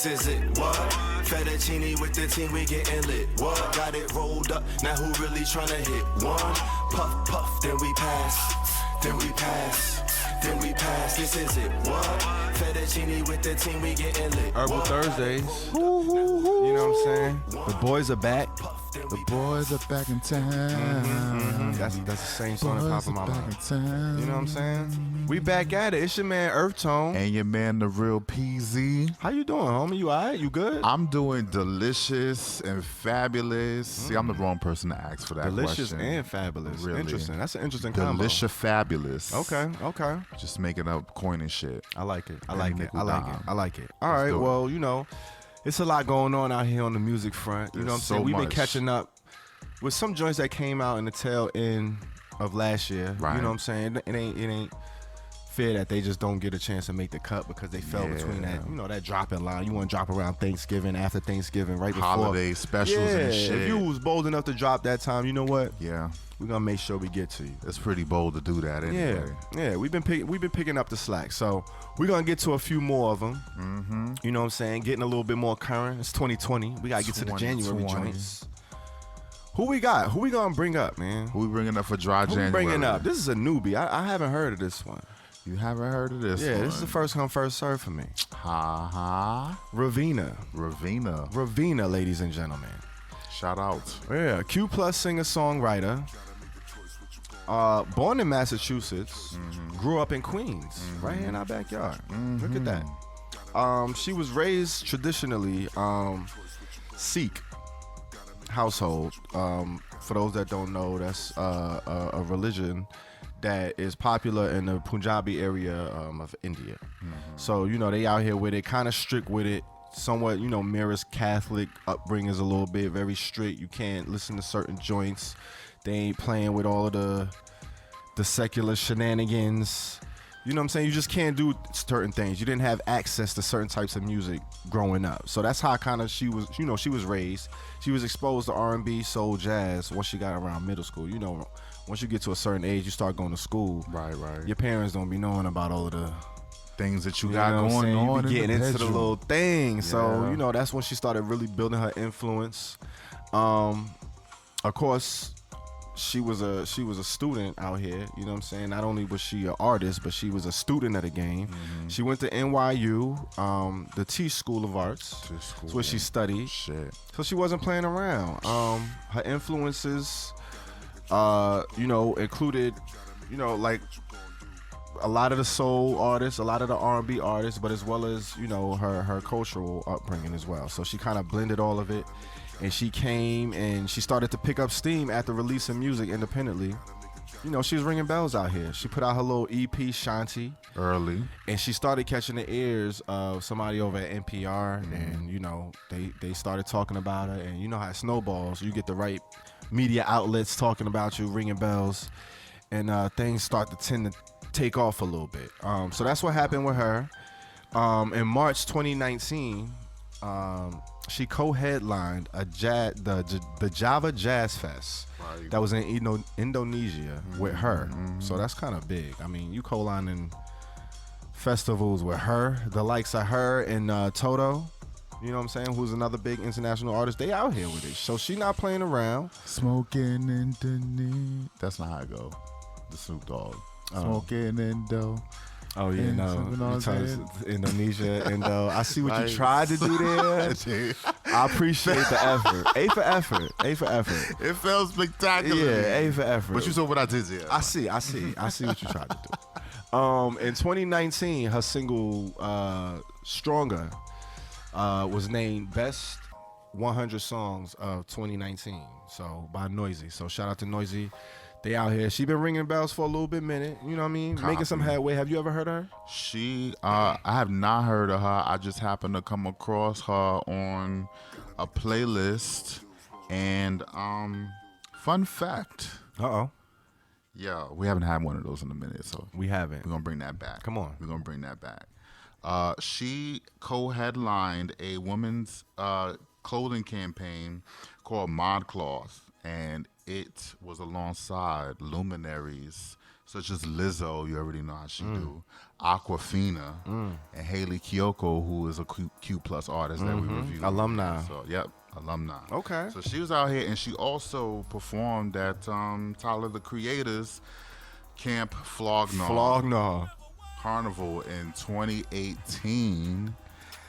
This is it, what? Fettuccine with the team, we getting lit. What? Got it rolled up, now who really tryna hit one? Puff, puff, then we pass. Then we pass. Then we pass. This is it, what? Fettuccine with the team, we getting lit. Herbal Thursdays. You know what I'm saying? The boys are back. The boys are back in town. That's the same song that popped in my mind. You know what I'm saying? We back at it. It's your man EarthTone. And your man, the real PZ. How you doing, homie? You all right? You good? I'm doing delicious and fabulous. See, I'm the wrong person to ask for that delicious question. and fabulous. Really. Interesting. That's an interesting combo. Delicious fabulous. Okay. Just making up coin and shit. I like it. All right. Well, you know, it's a lot going on out here on the music front. You know what I'm saying? We've been catching up with some joints that came out in the tail end of last year. Right. You know what I'm saying? It ain't fair that they just don't get a chance to make the cut because they fell between that, you know, that dropping line. You want to drop around Thanksgiving, after Thanksgiving, right before holiday specials and shit. If you was bold enough to drop that time, you know what? Yeah. We're gonna make sure we get to you. It's pretty bold to do that anyway. Yeah. We've been picking up the slack, so we're gonna get to a few more of them. Mm-hmm. You know what I'm saying? Getting a little bit more current. It's 2020. We gotta get to the January joints. Who we got? Who we gonna bring up, man? Who we bringing up for dry January? Who we bringing up? This is a newbie. I haven't heard of this one. You haven't heard of this one? Yeah, this is the first come, first serve for me. Raveena, ladies and gentlemen. Shout out. Yeah, Q+ singer-songwriter. Born in Massachusetts, grew up in Queens, right here in our backyard. Look at that. She was raised traditionally Sikh household. For those that don't know, that's a religion that is popular in the Punjabi area of India. So, you know, they out here with it, kind of strict with it. Somewhat, you know, mirrors Catholic upbringings a little bit, very strict. You can't listen to certain joints. They ain't playing with all of the secular shenanigans. You know what I'm saying? You just can't do certain things. You didn't have access to certain types of music growing up. So that's how kind of she was raised. She was exposed to R&B, soul, jazz once she got around middle school. You know, once you get to a certain age, you start going to school. Right. Your parents don't be knowing about all of the things that you got going on. You be getting into the little things. Yeah. So, you know, that's when she started really building her influence. Of course, she was a student out here. You know what I'm saying? Not only was she an artist, but she was a student of the game. She went to NYU, the T School of Arts. That's where she studied. Shit. So she wasn't playing around. Her influences, you know, included, you know, like a lot of the soul artists, a lot of the R&B artists, but as well as, you know, her cultural upbringing as well. So she kind of blended all of it. And she came and she started to pick up steam after releasing music independently. You know, she was ringing bells out here. She put out her little EP, Shanti. Early. And she started catching the ears of somebody over at NPR. And, you know, they started talking about her. And you know how it snowballs. You get the right media outlets talking about you, ringing bells. And things start to tend to take off a little bit. So that's what happened with her. In March 2019... she co-headlined the Java Jazz Fest that was in Indonesia with her. So that's kind of big. I mean, you co-lining festivals with her, the likes of her and Toto, you know what I'm saying, who's another big international artist. They out here with it. So she not playing around. Smoking in the knee. That's not how it go. The Snoop Dogg. Smoking in the... Oh yeah, no. Indonesia, Indo. I see what you tried to do there. I appreciate the effort. A for effort. It felt spectacular. Yeah, A for effort. But you saw what I did there. I see what you tried to do. In 2019, her single "Stronger" was named Best 100 Songs of 2019. So by Noisy. So shout out to Noisy. They out here. She been ringing bells for a little bit minute. You know what I mean? Copy. Making some headway. Have you ever heard of her? I have not heard of her. I just happened to come across her on a playlist. And fun fact. Yeah, we haven't had one of those in a minute, so we haven't. We're gonna bring that back. Come on. We're gonna bring that back. She co-headlined a women's clothing campaign called ModCloth, and it was alongside luminaries such as Lizzo, you already know how she do, Aquafina, and Haley Kiyoko, who is a Q plus artist that we reviewed. Alumni. So, yep, alumni. Okay. So she was out here, and she also performed at Tyler, the Creator's Camp Flognaw Carnival in 2018.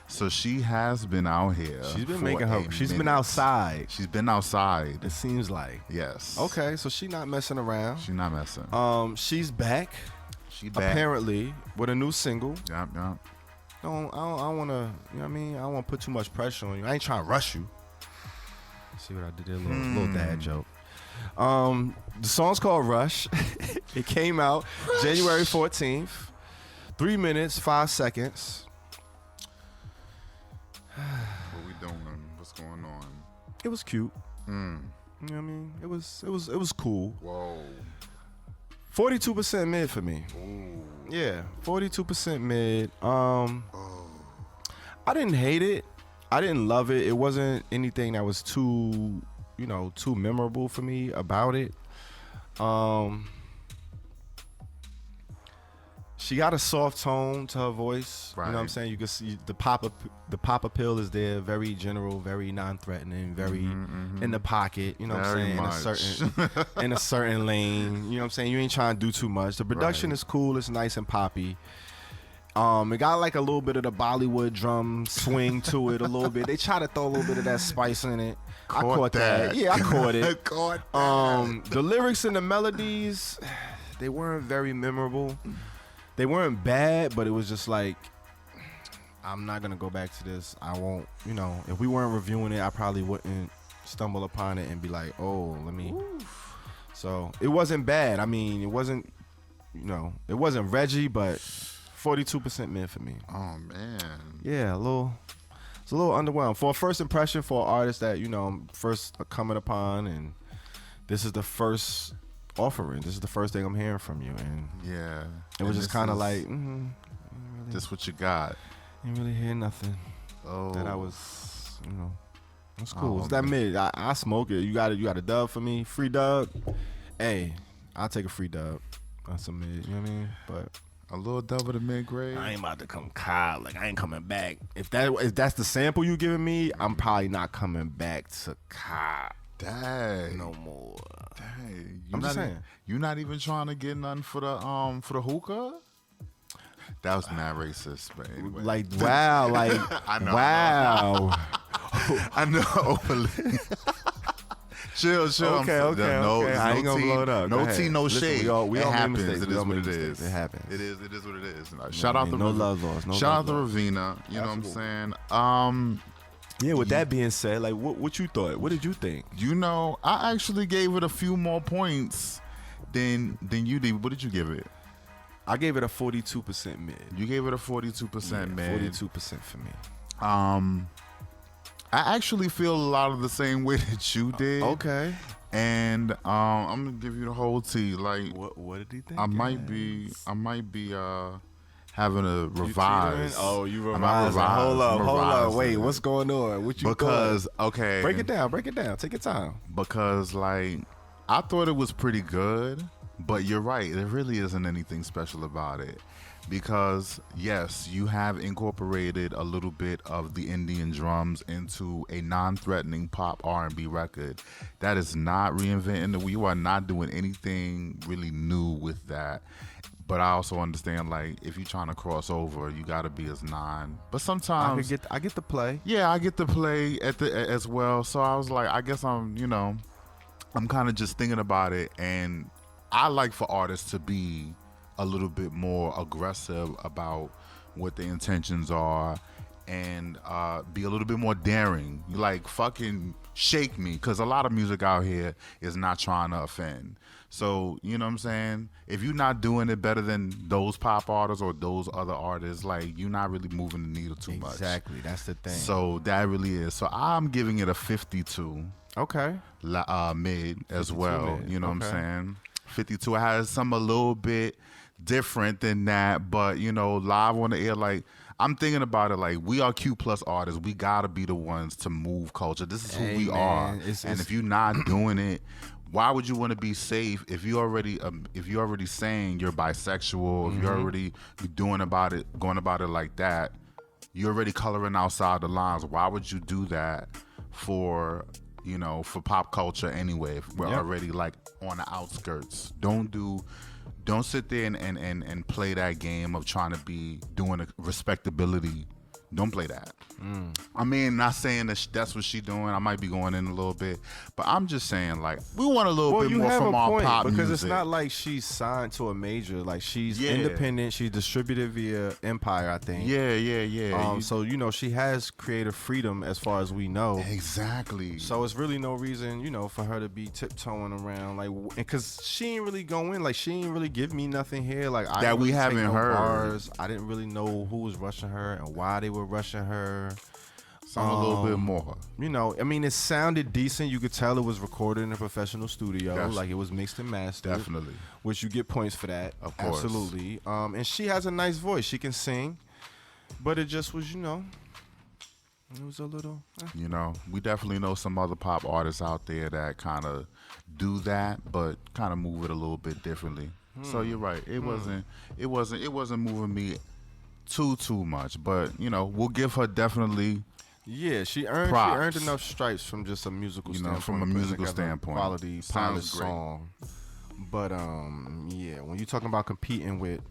So she has been out here. She's been making her. She's been outside. She's been outside. It seems like. Yes. Okay, so she's not messing around. She's not messing. She's back. She back. Apparently with a new single. Yep. I don't want to. You know what I mean? I don't want to put too much pressure on you. I ain't trying to rush you. See what I did there? Little dad joke. The song's called Rush. It came out January 14th. 3 minutes, 5 seconds. What we doing? What's going on? It was cute. You know what I mean? It was cool. Whoa. 42% mid for me. Ooh. Yeah, 42% mid. I didn't hate it. I didn't love it. It wasn't anything that was too memorable for me about it. She got a soft tone to her voice. Right. You know what I'm saying? You can see the pop appeal is there, very general, very non-threatening, very in the pocket, you know what I'm saying? In a certain lane. You know what I'm saying? You ain't trying to do too much. The production is cool, it's nice and poppy. It got like a little bit of the Bollywood drum swing to it a little bit. They try to throw a little bit of that spice in it. I caught that. Yeah, I caught it. The lyrics and the melodies, they weren't very memorable. They weren't bad, but it was just like, I'm not going to go back to this. I won't, if we weren't reviewing it, I probably wouldn't stumble upon it and be like, oh, let me. Oof. So it wasn't bad. I mean, it wasn't Reggie, but 42% mid for me. Oh, man. Yeah, it's a little underwhelmed. For a first impression for an artist that, I'm first coming upon, and this is the first offering. This is the first thing I'm hearing from you, and yeah, it was just kind of like, this what you got. Ain't really hear nothing. Oh, that I was, it's cool. It's that mid. I smoke it. You got a dub for me, free dub. Hey, I'll take a free dub. That's a mid. You know what I mean? But a little dub of the mid grade. I ain't about to come Kyle. Like I ain't coming back. If that's the sample you giving me, I'm probably not coming back to Kyle. Dang. No more. Dang. I'm just saying. You not even trying to get none for the hookah? That was mad racist, but anyway. Like wow, like I know, wow. I know. Chill. Okay. I ain't gonna blow it up. No tea, no shade. We it all happens. make mistakes. It is what it is. It happens. It is what it is. Shout out to no love lost. Shout out to Raveena. You know what I'm saying? Yeah, with that being said, like what you thought? What did you think? I actually gave it a few more points than you did. What did you give it? I gave it a 42% mid. You gave it a 42% mid. 42% for me. I actually feel a lot of the same way that you did. Okay. And I'm gonna give you the whole tea. Like what did he think? I might be having a revise. You revised. Hold up. Wait, what's going on? What you because thought? Okay. Break it down. Take your time. Because like I thought it was pretty good, but you're right. There really isn't anything special about it. Because yes, you have incorporated a little bit of the Indian drums into a non-threatening pop R&B record. That is not reinventing the wheel. You are not doing anything really new with that. But I also understand, like, if you're trying to cross over, you got to be as non. But sometimes I get the play. Yeah, I get the play as well. So I was like, I guess I'm kind of just thinking about it, and I like for artists to be a little bit more aggressive about what their intentions are, and be a little bit more daring. Like, fucking shake me, because a lot of music out here is not trying to offend. So, you know what I'm saying? If you're not doing it better than those pop artists or those other artists, like, you're not really moving the needle too much. Exactly, that's the thing. So that really is. So I'm giving it a 52. Okay. Mid as well. Mid. You know what I'm saying? 52. It has some a little bit different than that, but live on the air, like, I'm thinking about it like, we are Q plus artists. We gotta be the ones to move culture. This is who we are. And if you're not doing it, why would you want to be safe if you already saying you're bisexual, if you're already going about it like that, you're already coloring outside the lines. Why would you do that for pop culture anyway? If we're already like on the outskirts. Don't sit there and play that game of trying to be doing a respectability. Don't play that. I mean, not saying that that's what she's doing. I might be going in a little bit, but I'm just saying, like, we want a little bit more from our pop because music. it's not like she's signed to a major. Like, she's independent. She's distributed via Empire, I think. Yeah. So she has creative freedom as far as we know. Exactly. So it's really no reason, for her to be tiptoeing around, like, because she ain't really going. Like, she ain't really give me nothing here. Like, I that we really haven't heard. Bars. I didn't really know who was rushing her and why they were rushing her. A little bit more. I mean, it sounded decent. You could tell it was recorded in a professional studio. Like, it was mixed and mastered. Definitely. Which you get points for that. Of course. Absolutely. And she has a nice voice. She can sing. But it just was, it was a little... we definitely know some other pop artists out there that kind of do that, but kind of move it a little bit differently. So you're right. It wasn't moving me too much, but we'll give her definitely... Yeah, she earned enough stripes from just a musical standpoint. From a musical standpoint. Quality, polished song. But when you're talking about competing with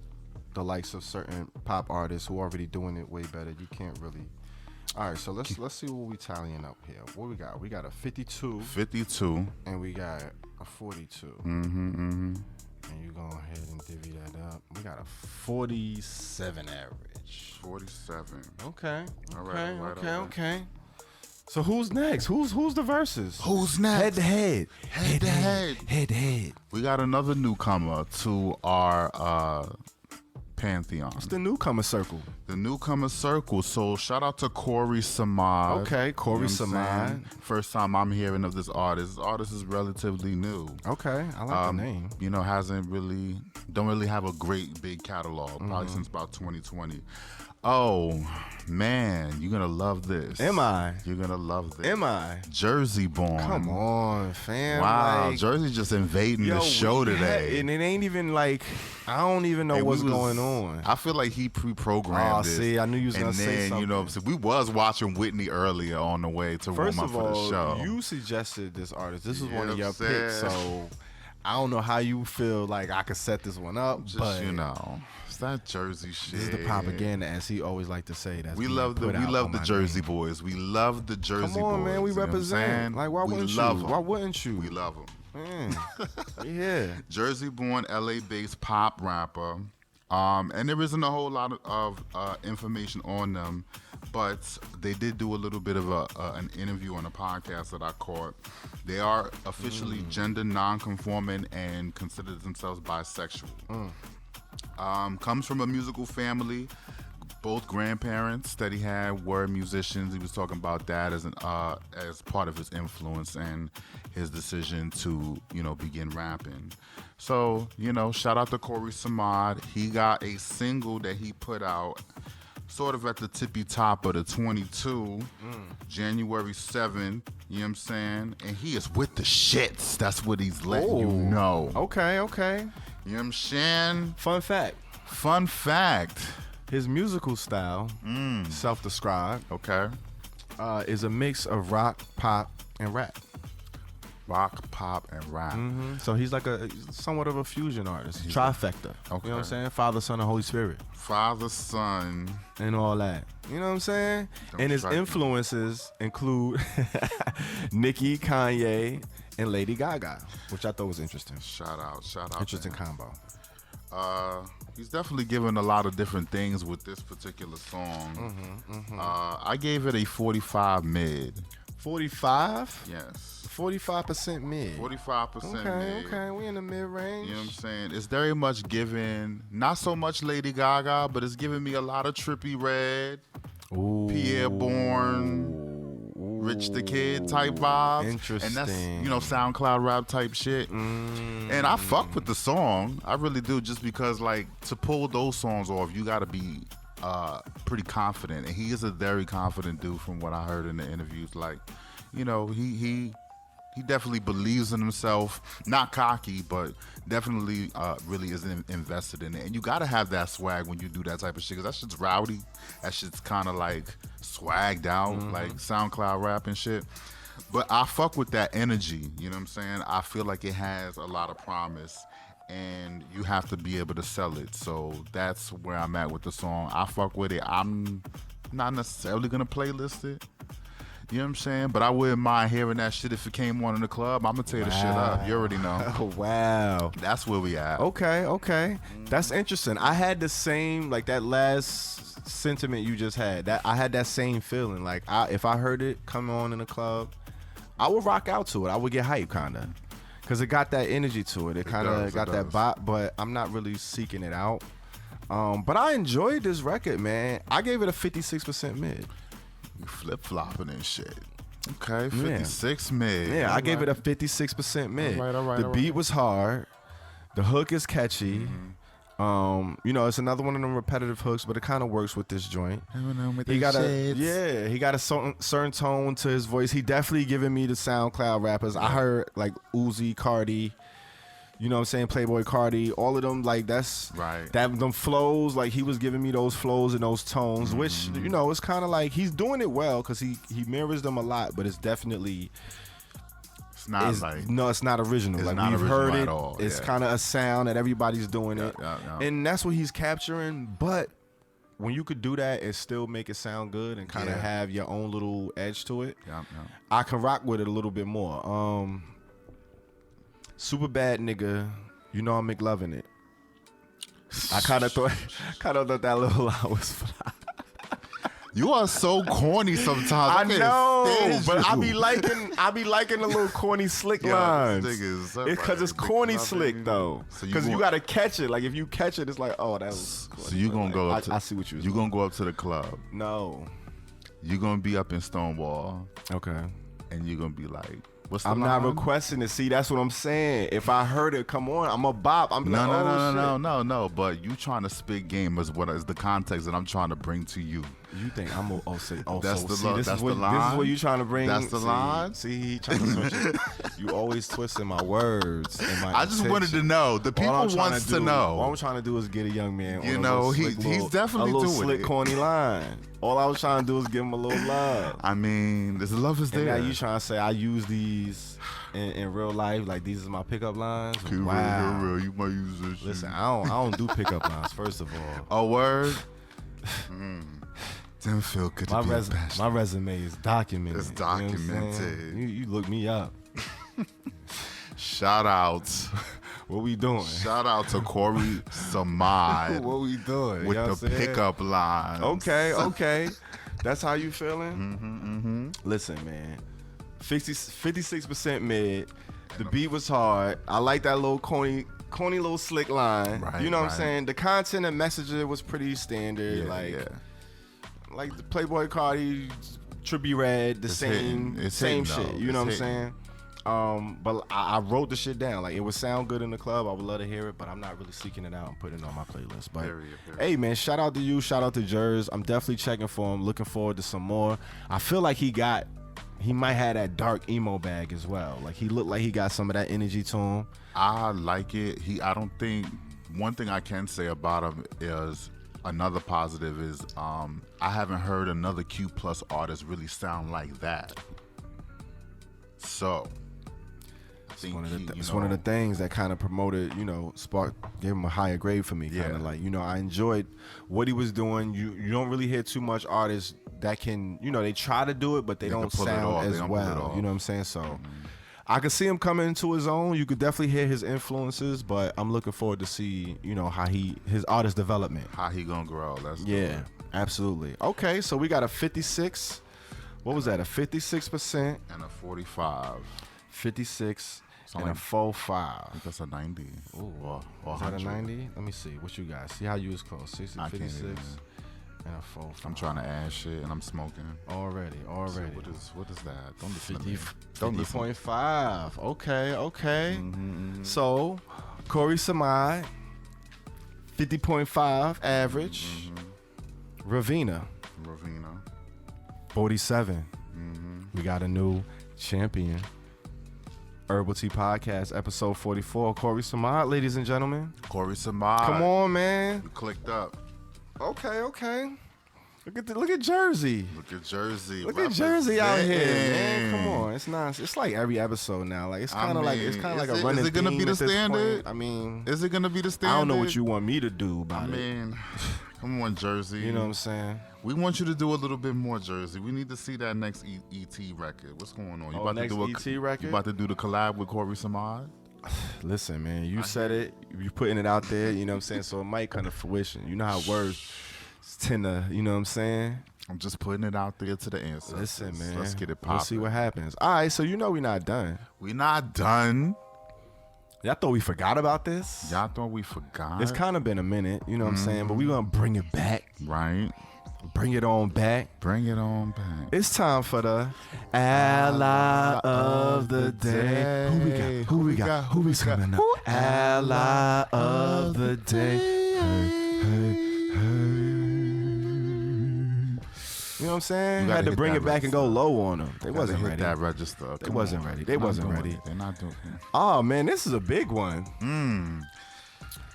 the likes of certain pop artists who are already doing it way better, you can't really. All right, so let's see what we tallying up here. What we got? We got a 52. 52. And we got a 42. And you go ahead and divvy that up. We got a 47 average. 47. Okay. All right. Okay. So who's next? Who's the verses? Who's next? Head to head. We got another newcomer to our pantheon. It's the newcomer circle. The newcomer circle. So shout out to Korri Samad. Okay, Korri Samad. First time I'm hearing of this artist. This artist is relatively new. Okay, I like the name. Don't really have a great big catalog. Probably since about 2020. Oh man, you're gonna love this. Am I? You're gonna love this. Am I? Jersey born. Come on, fam. Wow, like, Jersey just invading the show today. And it ain't even like, I don't even know what's going on. I feel like he pre-programmed this. See, I knew you was gonna say something. So we was watching Whitney earlier on the way to warm up for the show. You suggested this artist. This was one of your picks, so I don't know how you feel like I could set this one up. Just, it's that Jersey shit. This is the propaganda, as he always like to say. We love the Jersey boys. We love the Jersey boys. Come on, man. We represent. Like, why wouldn't you? Why wouldn't you? We love them. Yeah. Jersey-born, LA-based pop rapper. And there isn't a whole lot of information on them, but they did do a little bit of an interview on a podcast that I caught. They are officially gender non-conforming and consider themselves bisexual. Comes from a musical family. Both grandparents that he had were musicians. He was talking about that as part of his influence and his decision to, begin rapping. So, shout out to Korri Samad. He got a single that he put out sort of at the tippy top of the 22, January 7th, you know what I'm saying? And he is with the shits. That's what he's letting you know. Okay. You know what I'm saying? Fun fact. His musical style, self-described, is a mix of rock, pop, and rap. Rock, pop, and rap. So he's like somewhat of a fusion artist. Trifecta. You know what I'm saying? Father, Son, and Holy Spirit. Father, Son. And all that. You know what I'm saying? And his influences include Nicki, Kanye, and Lady Gaga, which I thought was interesting. Shout out. Interesting combo. He's definitely given a lot of different things with this particular song. I gave it a 45 mid. 45? Yes. 45% mid. 45% mid. Okay, we in the mid range. You know what I'm saying? It's very much giving, not so much Lady Gaga, but it's giving me a lot of Trippie Redd, Pierre Bourne, Rich the Kid type vibes. Interesting. And that's, SoundCloud rap type shit. And I fuck with the song. I really do, just because, like, to pull those songs off, you gotta be pretty confident. And he is a very confident dude from what I heard in the interviews. Like, He definitely believes in himself. Not cocky, but definitely really is invested in it. And you gotta have that swag when you do that type of shit, because that shit's rowdy. That shit's kind of like swagged out, like SoundCloud rap and shit. But I fuck with that energy. You know what I'm saying? I feel like it has a lot of promise, and you have to be able to sell it. So that's where I'm at with the song. I fuck with it. I'm not necessarily gonna playlist it. You know what I'm saying? But I wouldn't mind hearing that shit if it came on in the club. I'm gonna tear the shit up. You already know. Oh, wow. That's where we at. Okay. That's interesting. I had the same, like that last sentiment you just had. That I had that same feeling. Like if I heard it come on in the club, I would rock out to it. I would get hype kind of. Because it got that energy to it. It kind of got that bop, but I'm not really seeking it out. But I enjoyed this record, man. I gave it a 56% mid. Flip-flopping and shit. Okay, 56 mid. Yeah, I gave it a 56% mid. All right. The beat was hard. The hook is catchy. It's another one of them repetitive hooks, but it kind of works with this joint. He got a certain tone to his voice. He definitely giving me the SoundCloud rappers. I heard like Uzi, Cardi, you know what I'm saying, Playboy Cardi, all of them, like that's right. Them flows, like he was giving me those flows and those tones, which it's kind of like he's doing it well because he mirrors them a lot, but it's definitely. It's not it's not original. It's like not we've original heard it. at all. It's kind of a sound that everybody's doing it, Yeah. and that's what he's capturing. But when you could do that and still make it sound good and kind of have your own little edge to it, I can rock with it a little bit more. Super bad nigga, I'm McLovin' it. I kind of thought that little line was fly. You are so corny sometimes. I know, but I be you. liking the little corny slick lines. It's because it's corny slick though. Because you gotta catch it. Like if you catch it, it's like, oh, that was corny. So you gonna go up? I see what you gonna go up to the club. No, you gonna be up in Stonewall. Okay, and you're gonna be like, what's the I'm line? not requesting it. See, that's what I'm saying. If I heard it come on, I'm a bop. I'm no. But you trying to spit game is what is the context that I'm trying to bring to you. You think I'm a this is line. what you trying to bring. That's the line. See, he trying to switch it. You always twisting my words. I just wanted to know. The people wants to know. All I'm trying to do is get a young man. He's definitely doing slick, corny line. All I was trying to do is give him a little love. I mean, this love is there. And now you trying to say I use these in real life, like these is my pickup lines. Wow, real. You might use this. Listen, I don't do pickup lines. First of all, a word. Didn't feel good. My resume is documented. It's documented. You look me up. Shout out. What we doing? Shout out to Korri Samad. What we doing? With the pickup lines. Okay. That's how you feeling? Listen, man. 56% mid. The beat was hard. I like that little corny little slick line. Right, you know what I'm saying? The content and messaging was pretty standard. Like the Playboy Cardi, Trippie Redd, same shit. You know what I'm saying? But I wrote the shit down. Like it would sound good in the club. I would love to hear it, but I'm not really seeking it out and putting it on my playlist. But hey, man, shout out to you. Shout out to Jers. I'm definitely checking for him. Looking forward to some more. I feel like he might have that dark emo bag as well. Like he looked like he got some of that energy to him. I like it. I don't think one thing I can say about him is another positive is I haven't heard another Q+ artist really sound like that. So it's one of the things that kind of promoted, gave him a higher grade for me. Kind of like, I enjoyed what he was doing. You don't really hear too much artists that can, they try to do it, but they don't sound as well. You know what I'm saying? So I could see him coming into his own. You could definitely hear his influences, but I'm looking forward to see, how his artist development. How he gonna grow. Absolutely. Okay, so we got a 56. What was that? A 56% and a 45. 56 and a 45. I think that's a 90. Ooh, is that a 90? Let me see. What you guys? See how you was close. 56 and a 45. I'm trying to add shit and I'm smoking. Already. So what is that? Don't listen 50, to me. 50.5. Okay. So, Korri Samad, 50.5 average. Raveena, 47. We got a new champion. Herbal Tea Podcast, episode 44. Korri Samad, ladies and gentlemen. Korri Samad. Come on, man. You clicked up. Okay. Look at Jersey. Look at Jersey. Look at Jersey out here, man. Come on, it's not. It's like every episode now. Like it's kind of like a running. Is it gonna be the standard? I mean, is it gonna be the standard? I don't know what you want me to do about it. I mean, come on, Jersey. You know what I'm saying? We want you to do a little bit more, Jersey. We need to see that next ET record. What's going on? You about next to do ET record? You about to do the collab with Korri Samad? Listen, man, you said it. You're putting it out there. You know what I'm saying? So it might come to fruition. You know how words tend to. You know what I'm saying? I'm just putting it out there to the ancestors. Listen, man. Let's get it popping. We'll see what happens. All right, so you know we're not done. We're not done. Y'all thought we forgot about this? Y'all thought we forgot? It's kind of been a minute, you know what I'm saying? But we gonna bring it back. Right. Bring it on back. Bring it on back. It's time for the Ally of the Day. Who we got? Who we coming up? Ally of the Day. Hey. You know what I'm saying? Had to bring it back and go low on them. They wasn't ready. That register. They wasn't ready. They wasn't ready. They're not doing it. Oh man, this is a big one.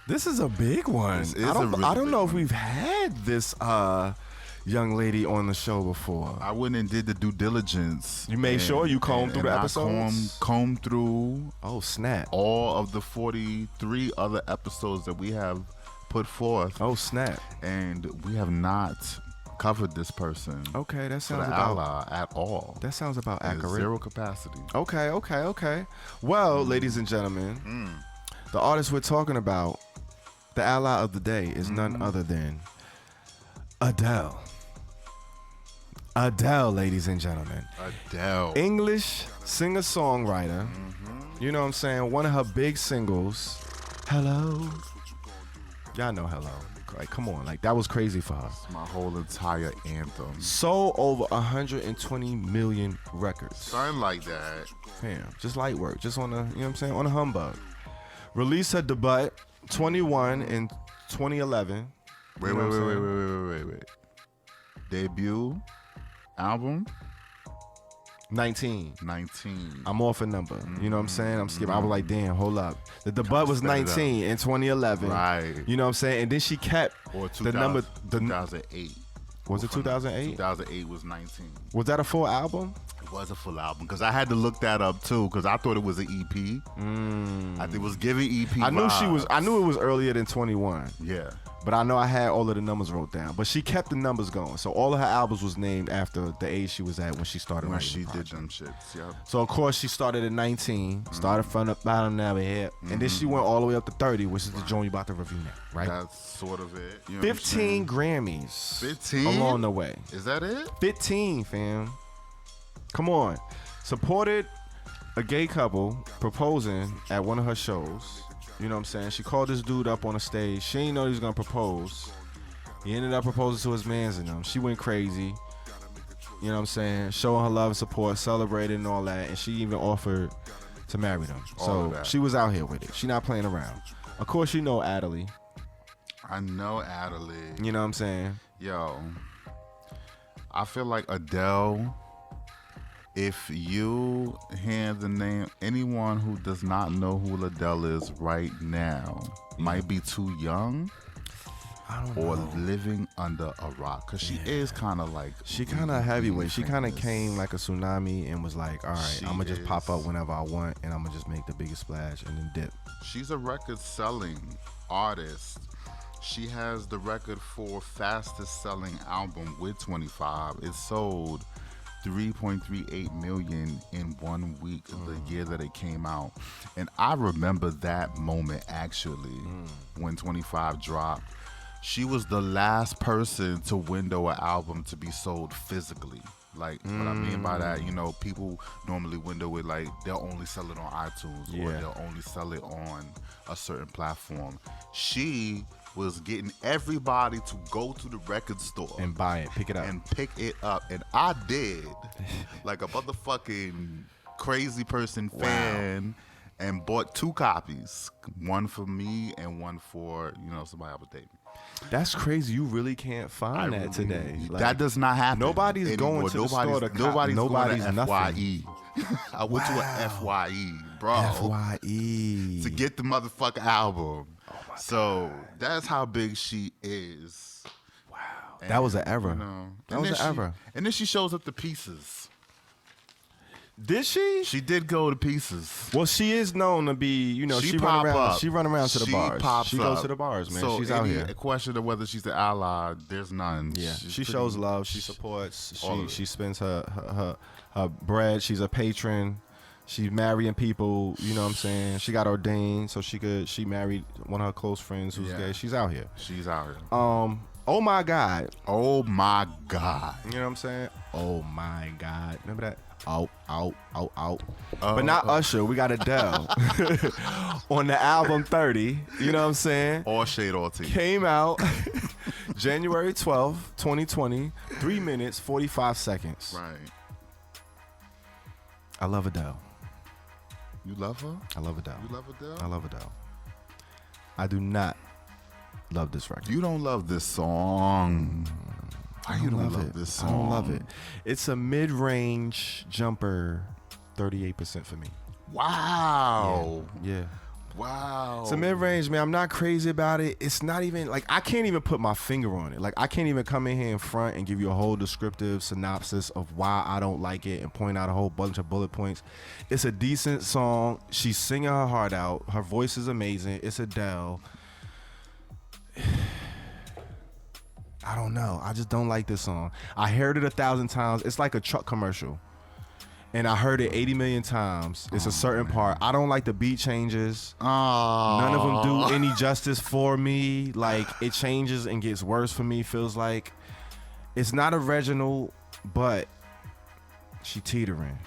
This is a big one. I don't know if we've had this young lady on the show before. I went and did the due diligence. You made sure you combed through the episodes? Combed through. Oh snap! All of the 43 other episodes that we have put forth. Oh snap! And we have not covered this person. Okay, that sounds about about at all. That sounds about accurate. Zero capacity. Okay. Well, ladies and gentlemen, the artist we're talking about, the ally of the day, is none other than Adele. Adele, ladies and gentlemen. Adele. English singer-songwriter. You know what I'm saying? One of her big singles, Hello. Y'all know Hello. Like, come on. Like, that was crazy for her. It's my whole entire anthem. Sold over 120 million records. Something like that. Fam, just light work. Just on a, you know what I'm saying? On a humbug. Released her debut 21 in 2011. Wait. Debut album? 19. I'm off a number. You know what I'm saying? I'm skipping. I was like, damn, hold up. The debut was 19 in 2011. Right. You know what I'm saying? And then she kept the number. 2008. Was it 2008? 2008 was 19. Was that a full album? It was a full album because I had to look that up too because I thought it was an EP. I think it was giving EP. I knew it was earlier than 21. Yeah. But I know I had all of the numbers wrote down. But she kept the numbers going. So all of her albums was named after the age she was at when she started writing. She did them shits, yep. So of course she started at 19, started from the bottom now here, and then she went all the way up to 30, which is the joint you about to review now, right? That's sort of it. You know 15 Grammys. 15? Along the way. Is that it? 15, fam. Come on. Supported a gay couple proposing at one of her shows. You know what I'm saying? She called this dude up on a stage. She didn't know he was going to propose. He ended up proposing to his mans and them. She went crazy. You know what I'm saying? Showing her love and support, celebrating and all that. And she even offered to marry them. So she was out here with it. She not playing around. Of course, you know Adderley. I know Adderley. You know what I'm saying? Yo, I feel like Adele, if you hand the name, anyone who does not know who Adele is right now might be too young or living under a rock. Because she is kind of like... She kind of heavyweight. She kind of came like a tsunami and was like, all right, I'm going to just pop up whenever I want and I'm going to just make the biggest splash and then dip. She's a record-selling artist. She has the record for fastest-selling album with 25. It sold 3.38 million in 1 week, the year that it came out. And I remember that moment actually when 25 dropped. She was the last person to window an album to be sold physically. Like, what I mean by that, you know, people normally window it like they'll only sell it on iTunes or they'll only sell it on a certain platform. She was getting everybody to go to the record store and buy it, pick it up. And pick it up. And I did, like a motherfucking crazy person fan, and bought 2 copies. One for me and one for, you know, somebody I was dating. That's crazy. You really can't find that today. Like, that does not happen. Nobody's anymore. going to the store to nobody's going to nothing. FYE. I went to a FYE. bro. FYE. To get the motherfucking album. So that's how big she is. Wow. That was an error. You know, That was an error. And then she shows up to Pieces. Did she? She did go to Pieces. Well, she is known to be, you know, she run around. Up. She run around to the bars. She goes to the bars, man. So she's out here. A question of whether she's an ally, there's none. Yeah, she shows love. She supports. She spends her bread. She's a patron. She's marrying people. You know what I'm saying? She got ordained, so she married one of her close friends who's gay. She's out here. She's out here. Oh my God. Oh my God. You know what I'm saying? Oh my God. Remember that? Out. But not Usher. We got Adele on the album 30. You know what I'm saying? All shade, all tea. Came out January 12th, 2020. 3 minutes, 45 seconds. Right. I love Adele. You love her? I love Adele. You love Adele? I love Adele. I do not love this record. You don't love this song. Why you don't love this song? I don't love it. It's a mid-range jumper, 38% for me. Wow. Yeah. Wow. It's a mid-range, man. I'm not crazy about it. It's not even, like, I can't even put my finger on it. Like, I can't even come in here in front and give you a whole descriptive synopsis of why I don't like it and point out a whole bunch of bullet points. It's a decent song. She's singing her heart out. Her voice is amazing. It's Adele. I don't know. I just don't like this song. I heard it 1,000 times. It's like a truck commercial. And I heard it 80 million times. It's a certain part. I don't like the beat changes. None of them do any justice for me. Like, it changes and gets worse for me. Feels like it's not original, but she teetering.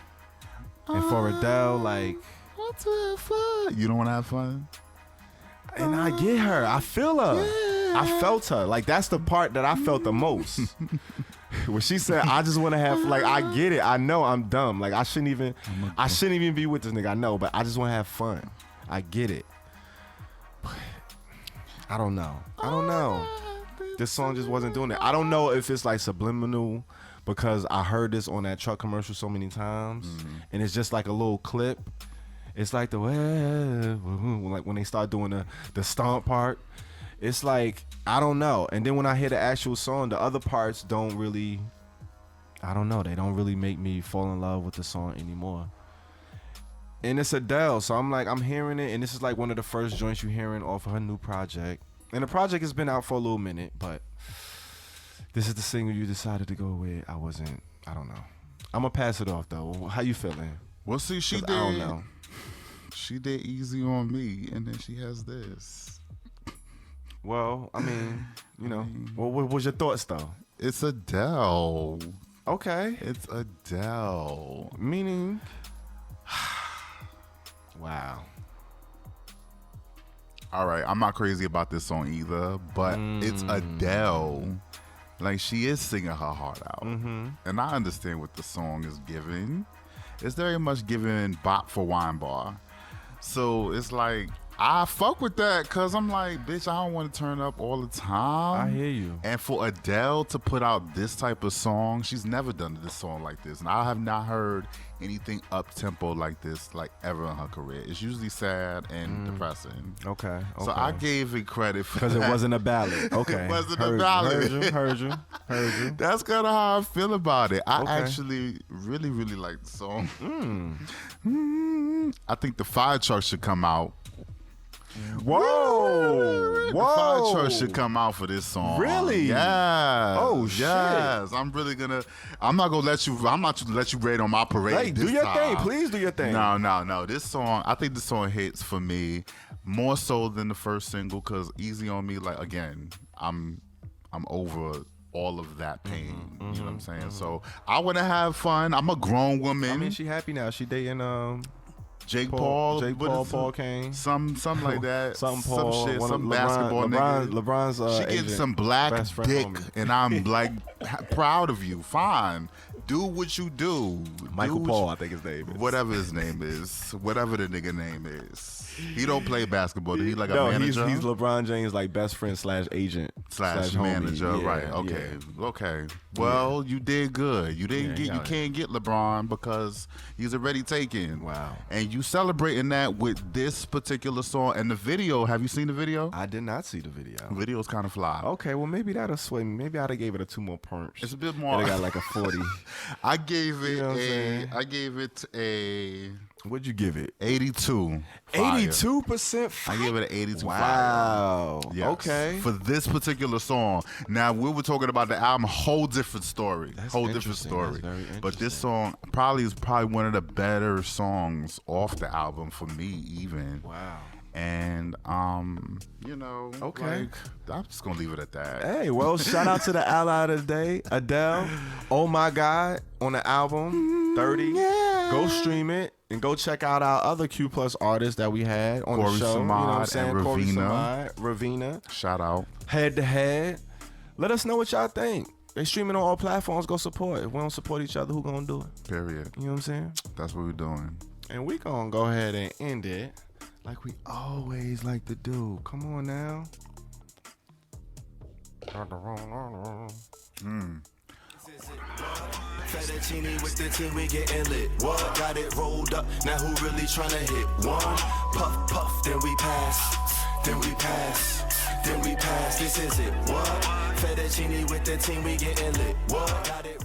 And for Adele, like, what's fun? You don't want to have fun? And I get her. I feel her. Yeah. I felt her. Like, that's the part that I felt the most. When she said, I just want to have, like, I get it. I know I'm dumb. Like, I shouldn't even be with this nigga. I know, but I just want to have fun. I get it. But I don't know. This song just wasn't doing it. I don't know if it's like subliminal because I heard this on that truck commercial so many times. And it's just like a little clip. It's like the like when they start doing the stomp part. It's like, I don't know. And then when I hear the actual song, the other parts don't really, I don't know. They don't really make me fall in love with the song anymore. And it's Adele, so I'm hearing it, and this is like one of the first joints you're hearing off of her new project. And the project has been out for a little minute, but this is the single you decided to go with. I don't know. I'm gonna pass it off though. How you feeling? Well, see, I don't know. She did Easy on Me, and then she has this. Well, I mean, you know, what was your thoughts though? It's Adele. Okay. It's Adele. Meaning, wow. All right, I'm not crazy about this song either, but it's Adele. Like, she is singing her heart out. And I understand what the song is giving. It's very much giving bop for wine bar. So it's like, I fuck with that because I'm like, bitch, I don't want to turn up all the time. I hear you. And for Adele to put out this type of song, she's never done this song like this. And I have not heard anything up-tempo like this, like, ever in her career. It's usually sad and depressing. Okay. So I gave it credit for because it wasn't a ballad. Okay. It wasn't a ballad. Heard you. That's kind of how I feel about it. I actually really, really like the song. I think the fire truck should come out. Whoa! The fire truck should come out for this song. Really? Yes. Oh shit! Yes. I'm not gonna let you raid on my parade. Hey, do your thing, please. Do your thing. No. This song, I think this song hits for me more so than the first single because Easy on Me. Like, again, I'm over all of that pain. You know what I'm saying? So I want to have fun. I'm a grown woman. I mean, she happy now. She dating Jake Paul Kane, something like that, some shit, some basketball nigga. LeBron's she getting some black best friend dick, homie. and I'm like proud of you. Fine, do what you do. Michael Paul, I think his name is. Whatever his name is. Whatever the nigga name is. He don't play basketball. He like a manager? He's LeBron James' like best friend / agent / manager. homie. Right. Okay. Yeah. Okay. Well, you did good. You didn't you can't get LeBron because he's already taken. Wow. And you celebrating that with this particular song and the video. Have you seen the video? I did not see the video. The video's kind of fly. Okay, well maybe that'll sway me. Maybe I'd have gave it a 2 more perms. It's a bit more. I got like a 40. I gave it I gave it a. What'd you give it? 82. 82% I gave it an 82. Wow. Yes. Okay. For this particular song. Now we were talking about the album, whole different story. That's whole different story. That's very interesting. But this song is probably one of the better songs off the album for me, even. Wow. And you know, okay, like, I'm just gonna leave it at that. Hey, well, shout out to the ally of the day, Adele. Oh my God, on the album 30. Yeah. Go stream it and go check out our other Q+ artists that we had on Korri the show. You know what I'm saying? and Korri Raveena. Raveena. Shout out. Head to Head. Let us know what y'all think. They streaming on all platforms. Go support. If we don't support each other, who gonna do it? Period. You know what I'm saying? That's what we're doing. And we gonna go ahead and end it like we always like to do. Come on now. Fettuccine with the team, we getting lit. What? Got it rolled up. Now who really tryna hit? One puff, puff, then we pass. Then we pass. Then we pass. This is it. What? Fettuccine with the team, we getting lit. What? Got it